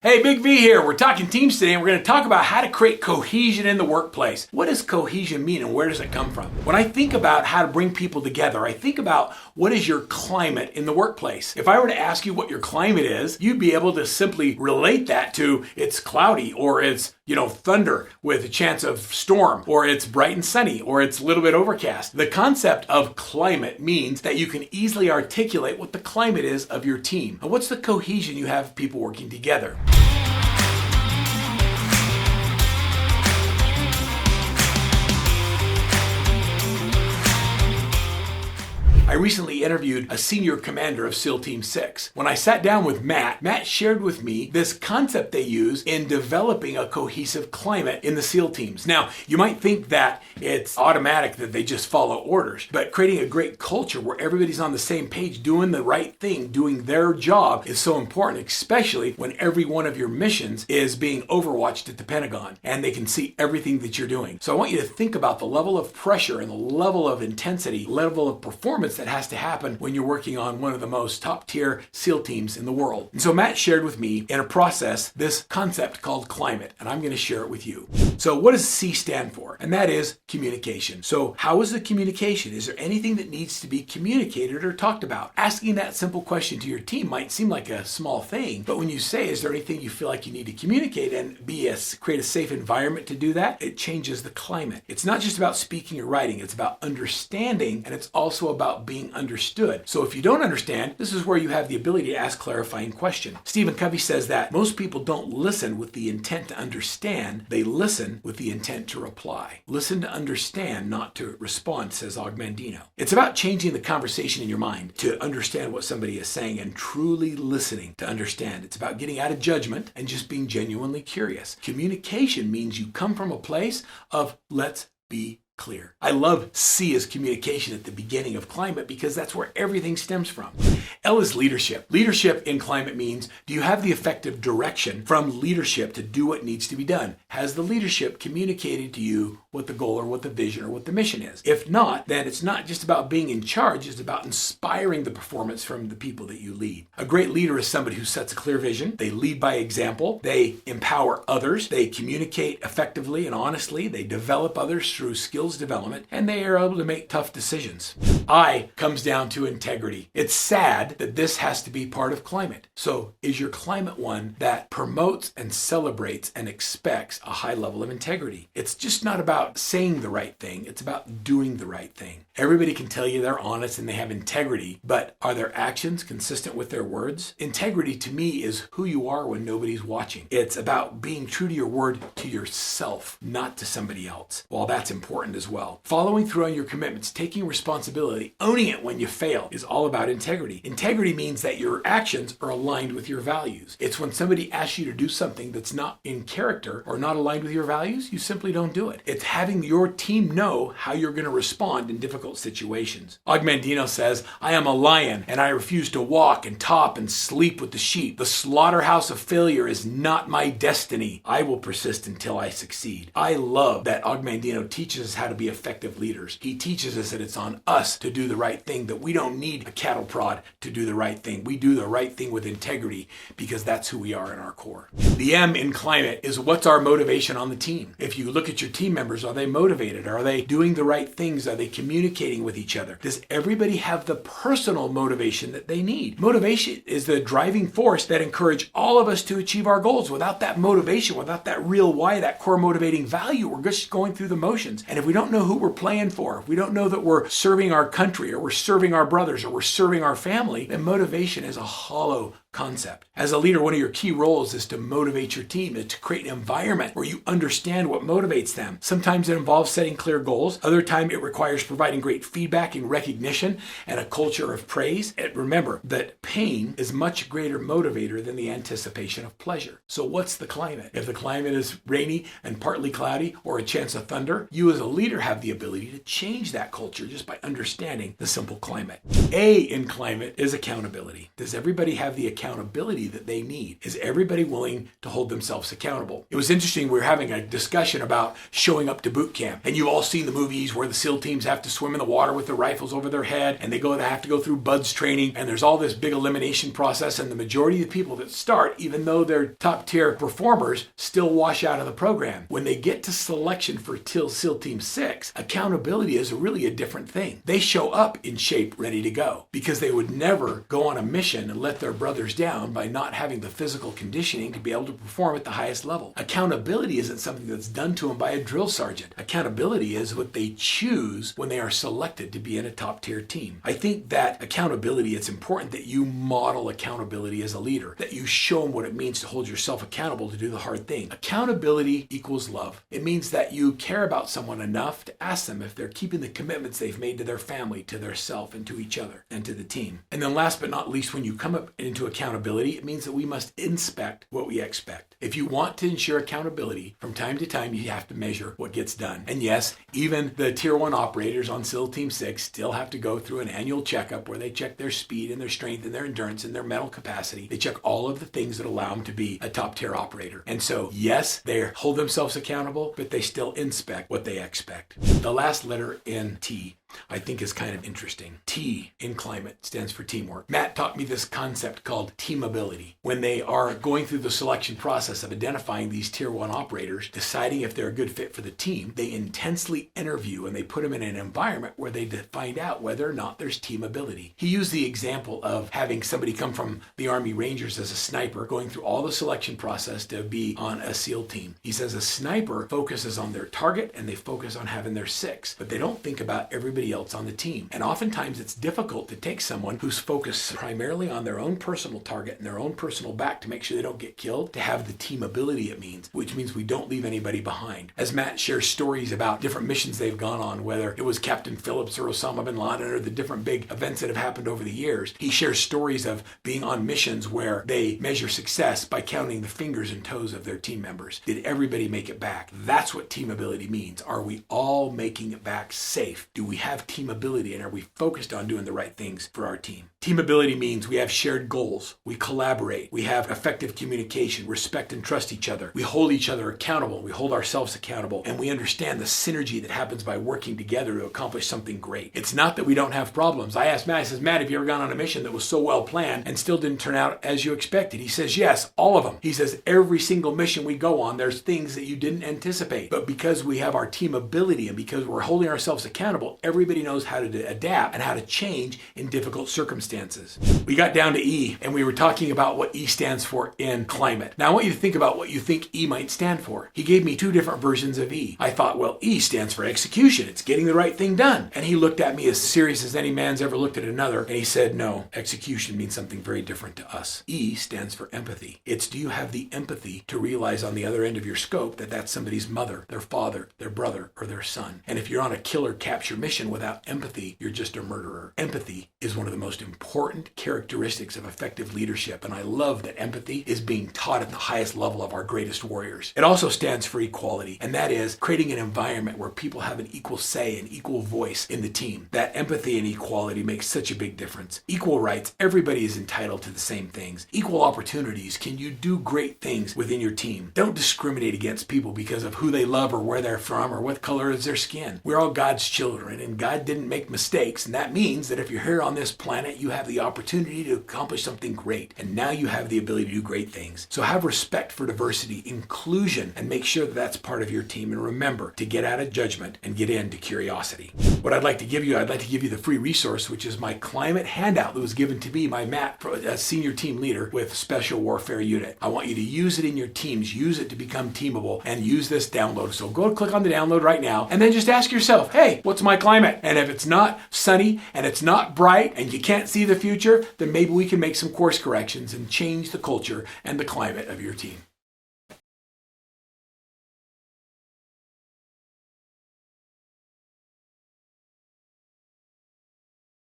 Hey, Big V here. We're talking teams today, and we're going to talk about how to create cohesion in the workplace. What does cohesion mean, and where does it come from? When I think about how to bring people together, I think about what is your climate in the workplace. If I were to ask you what your climate is, you'd be able to simply relate that to it's cloudy, or it's thunder with a chance of storm, or it's bright and sunny, or it's a little bit overcast. The concept of climate means that you can easily articulate what the climate is of your team. And what's the cohesion you have people working together? I recently interviewed a senior commander of SEAL Team 6. When I sat down with Matt shared with me this concept they use in developing a cohesive climate in the SEAL teams. Now, you might think that it's automatic that they just follow orders, but creating a great culture where everybody's on the same page, doing the right thing, doing their job is so important, especially when every one of your missions is being overwatched at the Pentagon and they can see everything that you're doing. So I want you to think about the level of pressure and the level of intensity, level of performance that has to happen when you're working on one of the most top tier SEAL teams in the world. And so Matt shared with me in a process this concept called climate, and I'm going to share it with you. So what does C stand for? And that is communication. So how is the communication? Is there anything that needs to be communicated or talked about? Asking that simple question to your team might seem like a small thing, but when you say, is there anything you feel like you need to communicate and create a safe environment to do that, it changes the climate. It's not just about speaking or writing, it's about understanding, and it's also about being understood. So if you don't understand, this is where you have the ability to ask clarifying questions. Stephen Covey says that most people don't listen with the intent to understand, they listen with the intent to reply. Listen to understand, not to respond, says Ogmandino. It's about changing the conversation in your mind to understand what somebody is saying and truly listening to understand. It's about getting out of judgment and just being genuinely curious. Communication means you come from a place of let's be clear. I love C as communication at the beginning of climate because that's where everything stems from. L is leadership. Leadership in climate means, do you have the effective direction from leadership to do what needs to be done? Has the leadership communicated to you what the goal or what the vision or what the mission is? If not, then it's not just about being in charge, it's about inspiring the performance from the people that you lead. A great leader is somebody who sets a clear vision, they lead by example, they empower others, they communicate effectively and honestly, they develop others through skills development, and they are able to make tough decisions. I comes down to integrity. It's sad that this has to be part of climate. So is your climate one that promotes and celebrates and expects a high level of integrity? It's just not about saying the right thing, it's about doing the right thing. Everybody can tell you they're honest and they have integrity, but are their actions consistent with their words? Integrity to me is who you are when nobody's watching. It's about being true to your word to yourself, not to somebody else. Well, that's important as well. Following through on your commitments, taking responsibility, owning it when you fail is all about integrity. Integrity means that your actions are aligned with your values. It's when somebody asks you to do something that's not in character or not aligned with your values, you simply don't do it. It's having your team know how you're going to respond in difficult situations. Ogmandino says, I am a lion and I refuse to walk and top and sleep with the sheep. The slaughterhouse of failure is not my destiny. I will persist until I succeed. I love that Ogmandino teaches us how to be effective leaders. He teaches us that it's on us to do the right thing, that we don't need a cattle prod to do the right thing. We do the right thing with integrity because that's who we are in our core. The M in climate is what's our motivation on the team. If you look at your team members, are they motivated? Are they doing the right things? Are they communicating with each other? Does everybody have the personal motivation that they need? Motivation is the driving force that encourages all of us to achieve our goals. Without that motivation, without that real why, that core motivating value, we're just going through the motions. And if we don't know who we're playing for, if we don't know that we're serving our country or we're serving our brothers or we're serving our family, then motivation is a hollow concept. As a leader, one of your key roles is to motivate your team, is to create an environment where you understand what motivates them. Sometimes it involves setting clear goals. Other times it requires providing great feedback and recognition and a culture of praise. And remember that pain is much greater motivator than the anticipation of pleasure. So what's the climate? If the climate is rainy and partly cloudy or a chance of thunder, you as a leader have the ability to change that culture just by understanding the simple climate. A in climate is accountability. Does everybody have the accountability that they need? Is everybody willing to hold themselves accountable? It was interesting, we were having a discussion about showing up to boot camp. And you've all seen the movies where the SEAL teams have to swim in the water with their rifles over their head, and they have to go through BUDS training, and there's all this big elimination process, and the majority of the people that start, even though they're top tier performers, still wash out of the program. When they get to selection for SEAL Team 6, accountability is really a different thing. They show up in shape, ready to go, because they would never go on a mission and let their brothers down by not having the physical conditioning to be able to perform at the highest level. Accountability isn't something that's done to them by a drill sergeant. Accountability is what they choose when they are selected to be in a top tier team. I think that accountability, it's important that you model accountability as a leader, that you show them what it means to hold yourself accountable to do the hard thing. Accountability equals love. It means that you care about someone enough to ask them if they're keeping the commitments they've made to their family, to their self, and to each other, and to the team. And then last but not least, when you come up into accountability, it means that we must inspect what we expect. If you want to ensure accountability, from time to time, you have to measure what gets done. And yes, even the Tier 1 operators on SEAL Team 6 still have to go through an annual checkup where they check their speed and their strength and their endurance and their mental capacity. They check all of the things that allow them to be a top tier operator. And so, yes, they hold themselves accountable, but they still inspect what they expect. The last letter in T, I think, is kind of interesting. T in climate stands for teamwork. Matt taught me this concept called teamability. When they are going through the selection process of identifying these Tier 1 operators, deciding if they're a good fit for the team, they intensely interview and they put them in an environment where they find out whether or not there's teamability. He used the example of having somebody come from the Army Rangers as a sniper, going through all the selection process to be on a SEAL team. He says a sniper focuses on their target and they focus on having their 6, but they don't think about everybody else on the team. And oftentimes it's difficult to take someone who's focused primarily on their own personal target and their own personal back to make sure they don't get killed, to have the teamability it means, which means we don't leave anybody behind. As Matt shares stories about different missions they've gone on, whether it was Captain Phillips or Osama bin Laden or the different big events that have happened over the years, he shares stories of being on missions where they measure success by counting the fingers and toes of their team members. Did everybody make it back? That's what teamability means. Are we all making it back safe? Do we have teamability, and are we focused on doing the right things for our team? Teamability means we have shared goals, we collaborate, we have effective communication, respect and trust each other, we hold each other accountable, we hold ourselves accountable, and we understand the synergy that happens by working together to accomplish something great. It's not that we don't have problems. I asked Matt, I says, Matt, have you ever gone on a mission that was so well planned and still didn't turn out as you expected? He says, yes, all of them. He says, every single mission we go on, there's things that you didn't anticipate. But because we have our teamability and because we're holding ourselves accountable, everybody knows how to adapt and how to change in difficult circumstances. We got down to E, and we were talking about what E stands for in climate. Now I want you to think about what you think E might stand for. He gave me 2 different versions of E. I thought, well, E stands for execution. It's getting the right thing done. And he looked at me as serious as any man's ever looked at another, and he said, no, execution means something very different to us. E stands for empathy. It's, do you have the empathy to realize on the other end of your scope that that's somebody's mother, their father, their brother, or their son? And if you're on a kill or capture mission without empathy, you're just a murderer. Empathy is one of the most important characteristics of effective leadership, and I love that empathy is being taught at the highest level of our greatest warriors. It also stands for equality, and that is creating an environment where people have an equal say and equal voice in the team. That empathy and equality makes such a big difference. Equal rights, everybody is entitled to the same things. Equal opportunities, can you do great things within your team? Don't discriminate against people because of who they love or where they're from or what color is their skin. We're all God's children, and God didn't make mistakes, and that means that if you're here on this planet, you have the opportunity to accomplish something great, and now you have the ability to do great things. So have respect for diversity, inclusion, and make sure that that's part of your team, and remember to get out of judgment and get into curiosity. What I'd like to give you the free resource, which is my climate handout that was given to me by Matt, a senior team leader with Special Warfare Unit. I want you to use it in your teams, use it to become teamable, and use this download. So go click on the download right now, and then just ask yourself, hey, what's my climate? And if it's not sunny, and it's not bright, and you can't see the future, then maybe we can make some course corrections and change the culture and the climate of your team.